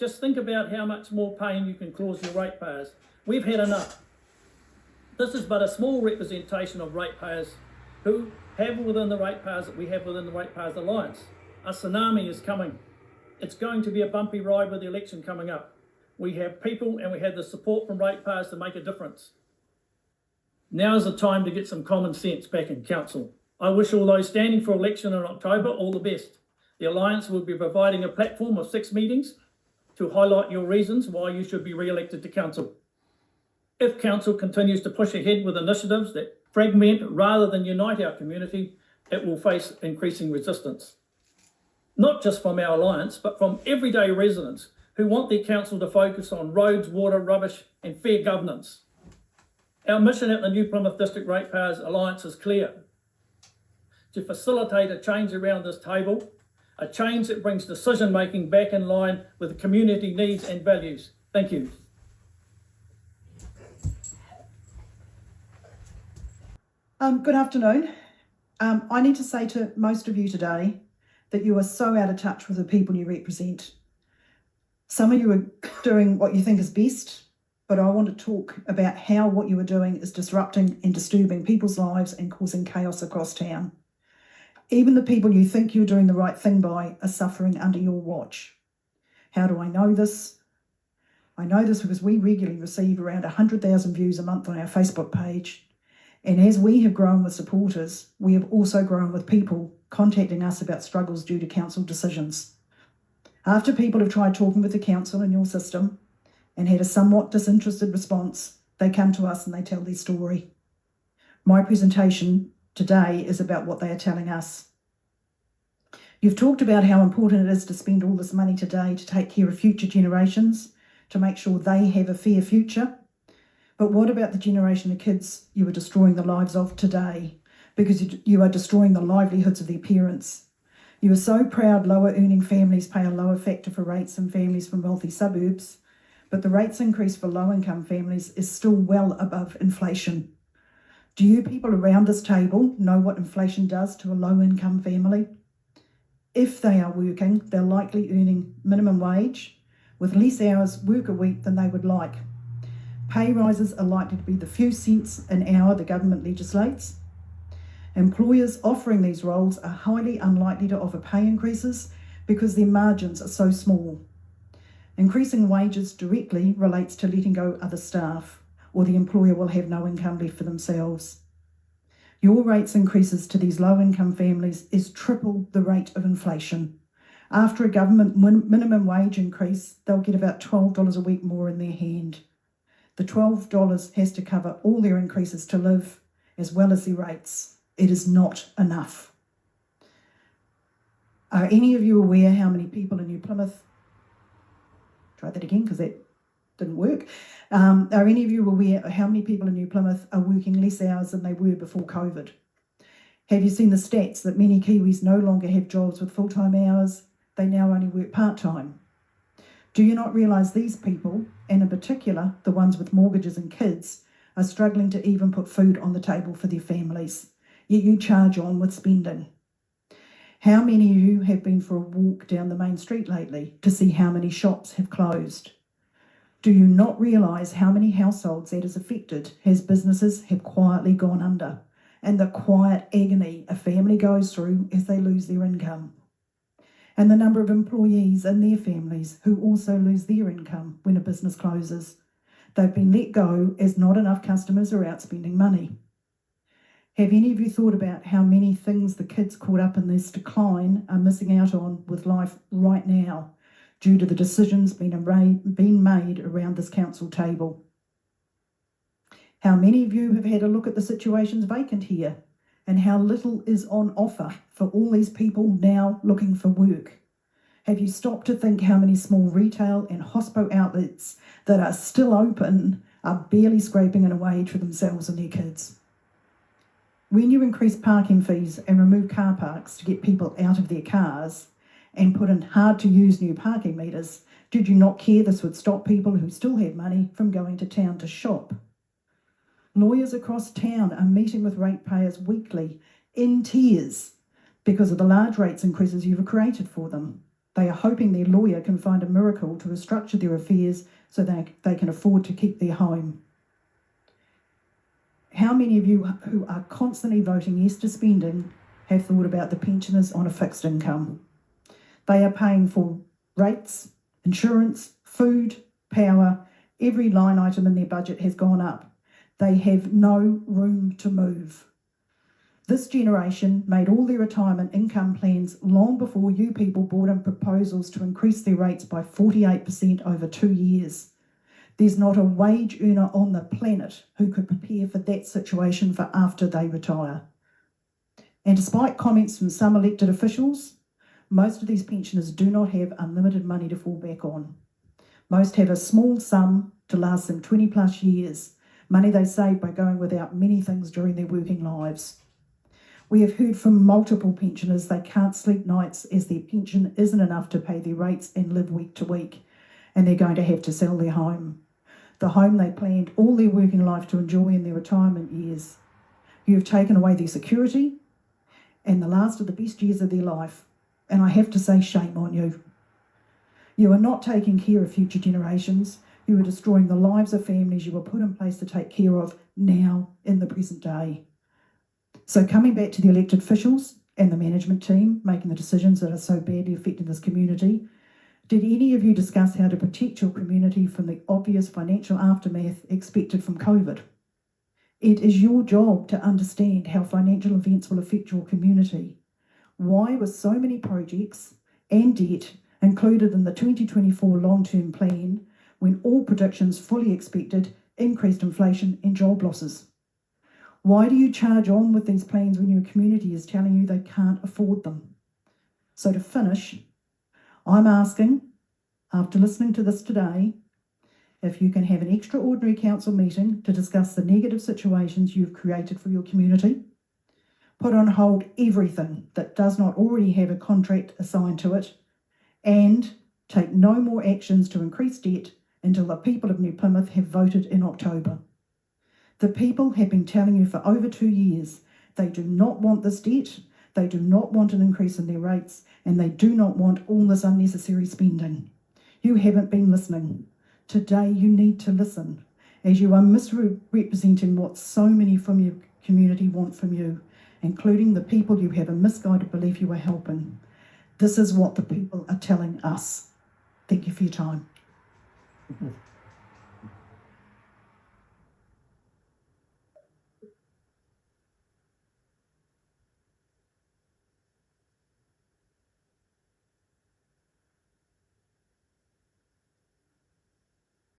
Just think about how much more pain you can cause your ratepayers. We've had enough. This is but a small representation of ratepayers who have within the ratepayers that we have within the Ratepayers Alliance. A tsunami is coming. It's going to be a bumpy ride with the election coming up. We have people and we have the support from ratepayers to make a difference. Now is the time to get some common sense back in council. I wish all those standing for election in October all the best. The Alliance will be providing a platform of 6 meetings to highlight your reasons why you should be re-elected to council. If council continues to push ahead with initiatives that fragment rather than unite our community, it will face increasing resistance. Not just from our Alliance, but from everyday residents who want their council to focus on roads, water, rubbish and fair governance. Our mission at the New Plymouth District Ratepayers Alliance is clear: to facilitate a change around this table, a change that brings decision making back in line with the community needs and values. Thank you. Good afternoon. I need to say to most of you today that you are so out of touch with the people you represent. Some of you are doing what you think is best, but I want to talk about how what you are doing is disrupting and disturbing people's lives and causing chaos across town. Even the people you think you're doing the right thing by are suffering under your watch. How do I know this? I know this because we regularly receive around 100,000 views a month on our Facebook page. And as we have grown with supporters, we have also grown with people contacting us about struggles due to council decisions. After people have tried talking with the council in your system and had a somewhat disinterested response, they come to us and they tell their story. My presentation today is about what they are telling us. You've talked about how important it is to spend all this money today to take care of future generations, to make sure they have a fair future. But what about the generation of kids you are destroying the lives of today? Because you are destroying the livelihoods of their parents. You are so proud lower earning families pay a lower factor for rates than families from wealthy suburbs, but the rates increase for low income families is still well above inflation. Do you people around this table know what inflation does to a low income family? If they are working, they're likely earning minimum wage with less hours work a week than they would like. Pay rises are likely to be the few cents an hour the government legislates. Employers offering these roles are highly unlikely to offer pay increases because their margins are so small. Increasing wages directly relates to letting go other staff, or the employer will have no income left for themselves. Your rates increases to these low-income families is triple the rate of inflation. After a government minimum wage increase, they'll get about $12 a week more in their hand. The $12 has to cover all their increases to live, as well as their rates. It is not enough. Are any of you aware how many people in New Plymouth, try that again because that didn't work. Are any of you aware how many people in New Plymouth are working less hours than they were before COVID? Have you seen the stats that many Kiwis no longer have jobs with full-time hours? They now only work part-time. Do you not realise these people, and in particular the ones with mortgages and kids, are struggling to even put food on the table for their families? Yet you charge on with spending. How many of you have been for a walk down the main street lately to see how many shops have closed? Do you not realise how many households that has affected as businesses have quietly gone under, and the quiet agony a family goes through as they lose their income? And the number of employees and their families who also lose their income when a business closes. They've been let go as not enough customers are out spending money. Have any of you thought about how many things the kids caught up in this decline are missing out on with life right now due to the decisions being made around this council table? How many of you have had a look at the situations vacant here and how little is on offer for all these people now looking for work? Have you stopped to think how many small retail and hospo outlets that are still open are barely scraping in a wage for themselves and their kids? When you increase parking fees and remove car parks to get people out of their cars and put in hard-to-use new parking meters, did you not care this would stop people who still have money from going to town to shop? Lawyers across town are meeting with ratepayers weekly in tears because of the large rates increases you've created for them. They are hoping their lawyer can find a miracle to restructure their affairs so they can afford to keep their home. How many of you who are constantly voting yes to spending have thought about the pensioners on a fixed income? They are paying for rates, insurance, food, power. Every line item in their budget has gone up. They have no room to move. This generation made all their retirement income plans long before you people brought in proposals to increase their rates by 48% over 2 years. There's not a wage earner on the planet who could prepare for that situation for after they retire. And despite comments from some elected officials, most of these pensioners do not have unlimited money to fall back on. Most have a small sum to last them 20 plus years, money they save by going without many things during their working lives. We have heard from multiple pensioners they can't sleep nights as their pension isn't enough to pay their rates and live week to week, and they're going to have to sell their home. The home they planned all their working life to enjoy in their retirement years. You have taken away their security and the last of the best years of their life, and I have to say shame on you. You are not taking care of future generations. You are destroying the lives of families you were put in place to take care of now in the present day. So coming back to the elected officials and the management team making the decisions that are so badly affecting this community, did any of you discuss how to protect your community from the obvious financial aftermath expected from COVID? It is your job to understand how financial events will affect your community. Why were so many projects and debt included in the 2024 long-term plan when all predictions fully expected increased inflation and job losses? Why do you charge on with these plans when your community is telling you they can't afford them? So to finish, I'm asking, after listening to this today, if you can have an extraordinary council meeting to discuss the negative situations you've created for your community, put on hold everything that does not already have a contract assigned to it, and take no more actions to increase debt until the people of New Plymouth have voted in October. The people have been telling you for over 2 years they do not want this debt, they do not want an increase in their rates, and they do not want all this unnecessary spending. You haven't been listening. Today you need to listen, as you are misrepresenting what so many from your community want from you, including the people you have a misguided belief you are helping. This is what the people are telling us. Thank you for your time.